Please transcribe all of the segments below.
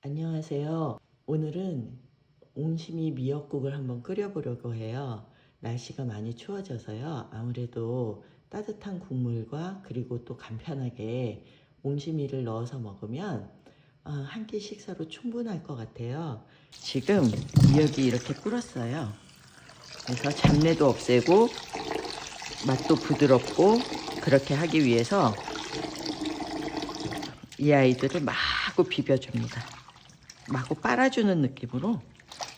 안녕하세요. 오늘은 옹심이 미역국을 한번 끓여보려고 해요. 날씨가 많이 추워져서요. 아무래도 따뜻한 국물과 그리고 또 간편하게 옹심이를 넣어서 먹으면 한 끼 식사로 충분할 것 같아요. 지금 미역이 이렇게 끓었어요. 그래서 잡내도 없애고 맛도 부드럽고 그렇게 하기 위해서 이 아이들을 마구 비벼줍니다. 마구 빨아주는 느낌으로.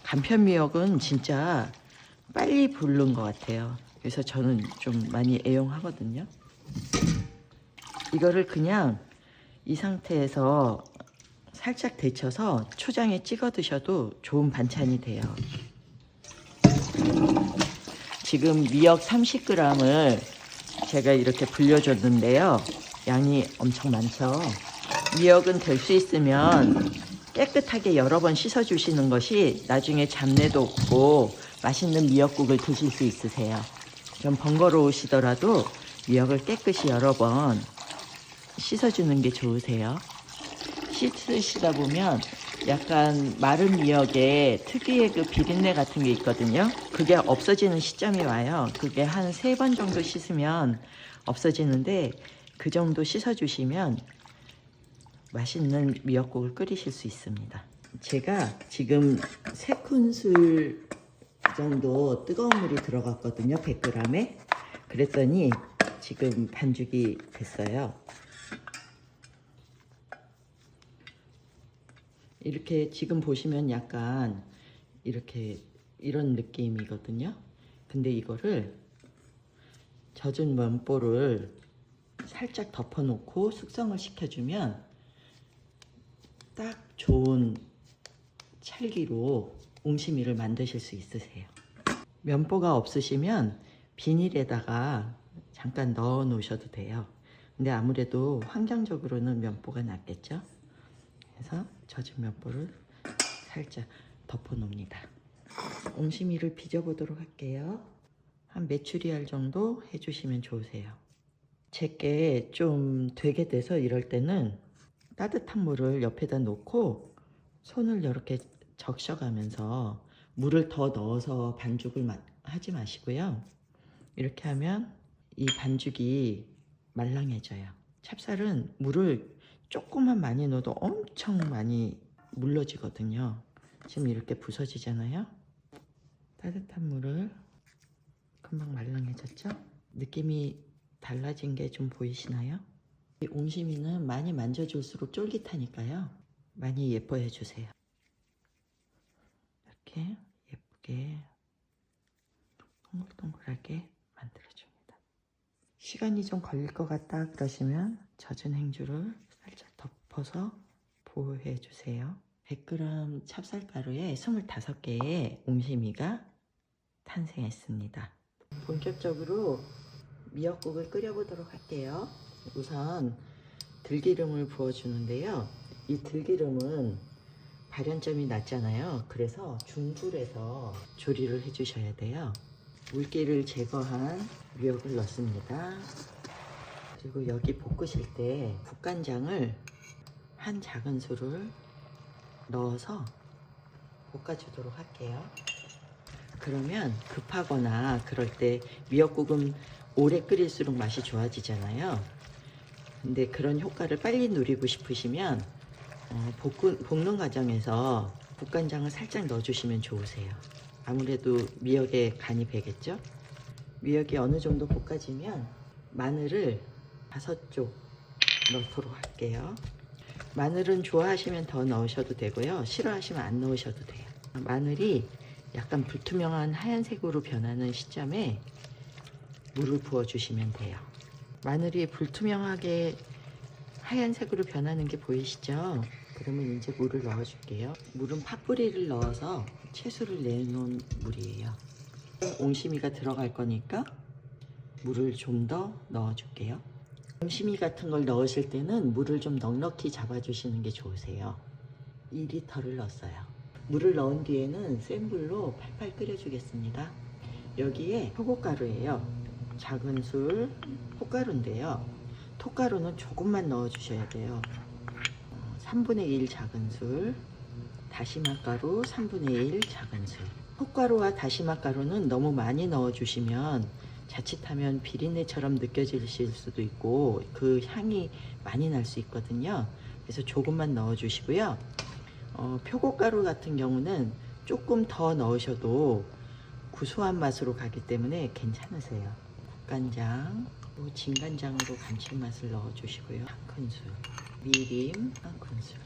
간편 미역은 진짜 빨리 부른 것 같아요. 그래서 저는 좀 많이 애용하거든요. 이거를 그냥 이 상태에서 살짝 데쳐서 초장에 찍어 드셔도 좋은 반찬이 돼요. 지금 미역 30g을 제가 이렇게 불려줬는데요. 양이 엄청 많죠. 미역은 될 수 있으면 깨끗하게 여러 번 씻어주시는 것이 나중에 잡내도 없고 맛있는 미역국을 드실 수 있으세요. 좀 번거로우시더라도 미역을 깨끗이 여러 번 씻어주는 게 좋으세요. 씻으시다 보면 약간 마른 미역에 특유의 그 비린내 같은 게 있거든요. 그게 없어지는 시점이 와요. 그게 한 3번 정도 씻으면 없어지는데 그 정도 씻어주시면 맛있는 미역국을 끓이실 수 있습니다. 제가 지금 3큰술 정도 뜨거운 물이 들어갔거든요. 100g에. 그랬더니 지금 반죽이 됐어요. 이렇게 지금 보시면 약간 이렇게 이런 느낌이거든요. 근데 이거를 젖은 면보를 살짝 덮어놓고 숙성을 시켜주면 딱 좋은 찰기로 옹심이를 만드실 수 있으세요. 면보가 없으시면 비닐에다가 잠깐 넣어 놓으셔도 돼요. 근데 아무래도 환경적으로는 면보가 낫겠죠. 그래서 젖은 면보를 살짝 덮어 놓습니다. 옹심이를 빚어보도록 할게요. 한 메추리알 정도 해주시면 좋으세요. 제게 좀 되게 돼서 이럴 때는 따뜻한 물을 옆에다 놓고 손을 이렇게 적셔가면서 물을 더 넣어서 반죽을 하지 마시고요. 이렇게 하면 이 반죽이 말랑해져요. 찹쌀은 물을 조금만 많이 넣어도 엄청 많이 물러지거든요. 지금 이렇게 부서지잖아요. 따뜻한 물을 금방 말랑해졌죠? 느낌이 달라진 게 좀 보이시나요? 이 옹심이는 많이 만져줄수록 쫄깃하니까요. 많이 예뻐해 주세요. 이렇게 예쁘게 동글동글하게 만들어줍니다. 시간이 좀 걸릴 것 같다 그러시면 젖은 행주를 살짝 덮어서 보호해 주세요. 100g 찹쌀가루에 25개의 옹심이가 탄생했습니다. 본격적으로 미역국을 끓여보도록 할게요. 우선 들기름을 부어주는데요. 이 들기름은 발연점이 낮잖아요. 그래서 중불에서 조리를 해주셔야 돼요. 물기를 제거한 미역을 넣습니다. 그리고 여기 볶으실 때 국간장을 한 작은술을 넣어서 볶아주도록 할게요. 그러면 급하거나 그럴 때 미역국은 오래 끓일수록 맛이 좋아지잖아요. 근데 그런 효과를 빨리 누리고 싶으시면 볶는 과정에서 국간장을 살짝 넣어주시면 좋으세요. 아무래도 미역에 간이 배겠죠. 미역이 어느 정도 볶아지면 마늘을 5쪽 넣도록 할게요. 마늘은 좋아하시면 더 넣으셔도 되고요. 싫어하시면 안 넣으셔도 돼요. 마늘이 약간 불투명한 하얀색으로 변하는 시점에 물을 부어주시면 돼요. 마늘이 불투명하게 하얀색으로 변하는 게 보이시죠? 그러면 이제 물을 넣어줄게요. 물은 팥뿌리를 넣어서 채수를 내놓은 물이에요. 옹심이가 들어갈 거니까 물을 좀 더 넣어줄게요. 옹심이 같은 걸 넣으실 때는 물을 좀 넉넉히 잡아주시는 게 좋으세요. 2리터를 넣었어요. 물을 넣은 뒤에는 센 불로 팔팔 끓여주겠습니다. 여기에 표고가루예요. 작은 술 콩가루인데요. 톡가루는 조금만 넣어주셔야 돼요. 3분의 1 작은술, 다시마 가루 3분의 1 작은술. 콩가루와 다시마 가루는 너무 많이 넣어주시면 자칫하면 비린내처럼 느껴지실 수도 있고 그 향이 많이 날 수 있거든요. 그래서 조금만 넣어주시고요. 표고가루 같은 경우는 조금 더 넣으셔도 구수한 맛으로 가기 때문에 괜찮으세요. 국간장, 진간장으로 감칠맛을 넣어주시고요. 1큰술, 미림 1큰술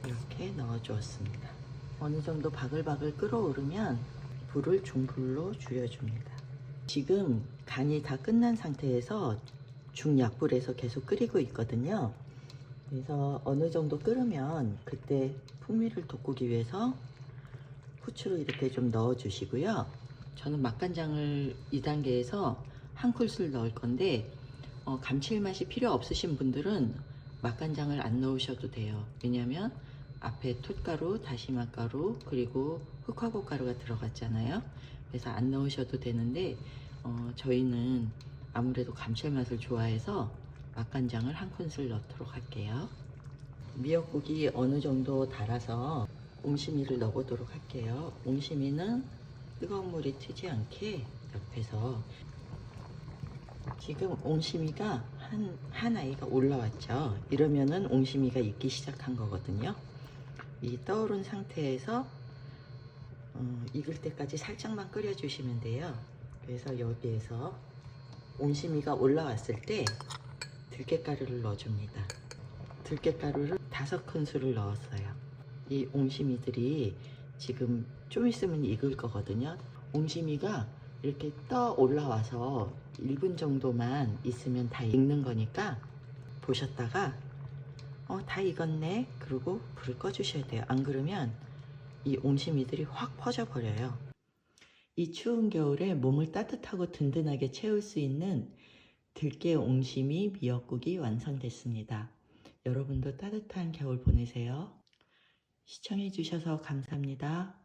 이렇게 넣어주었습니다. 어느 정도 바글바글 끓어오르면 불을 중불로 줄여줍니다. 지금 간이 다 끝난 상태에서 중약불에서 계속 끓이고 있거든요. 그래서 어느 정도 끓으면 그때 풍미를 돋구기 위해서 후추를 이렇게 좀 넣어 주시고요. 저는 맛간장을 2단계에서 1큰술 넣을 건데 감칠맛이 필요 없으신 분들은 맛간장을 안 넣으셔도 돼요. 왜냐면 앞에 톳가루, 다시마가루 그리고 흑화고가루가 들어갔잖아요. 그래서 안 넣으셔도 되는데 저희는 아무래도 감칠맛을 좋아해서 맛간장을 1큰술 넣도록 할게요. 미역국이 어느 정도 달아서 옹심이를 넣어보도록 할게요. 옹심이는 뜨거운 물이 튀지 않게 옆에서 지금 옹심이가 한 아이가 올라왔죠. 이러면은 옹심이가 익기 시작한 거거든요. 이 떠오른 상태에서 익을 때까지 살짝만 끓여 주시면 돼요. 그래서 여기에서 옹심이가 올라왔을 때 들깨가루를 넣어줍니다. 들깨가루를 5큰술을 넣었어요. 이 옹심이들이 지금 좀 있으면 익을 거거든요. 옹심이가 이렇게 떠 올라와서 1분 정도만 있으면 다 익는 거니까 보셨다가 다 익었네 그리고 불을 꺼 주셔야 돼요. 안 그러면 이 옹심이들이 확 퍼져 버려요. 이 추운 겨울에 몸을 따뜻하고 든든하게 채울 수 있는 들깨 옹심이 미역국이 완성됐습니다. 여러분도 따뜻한 겨울 보내세요. 시청해 주셔서 감사합니다.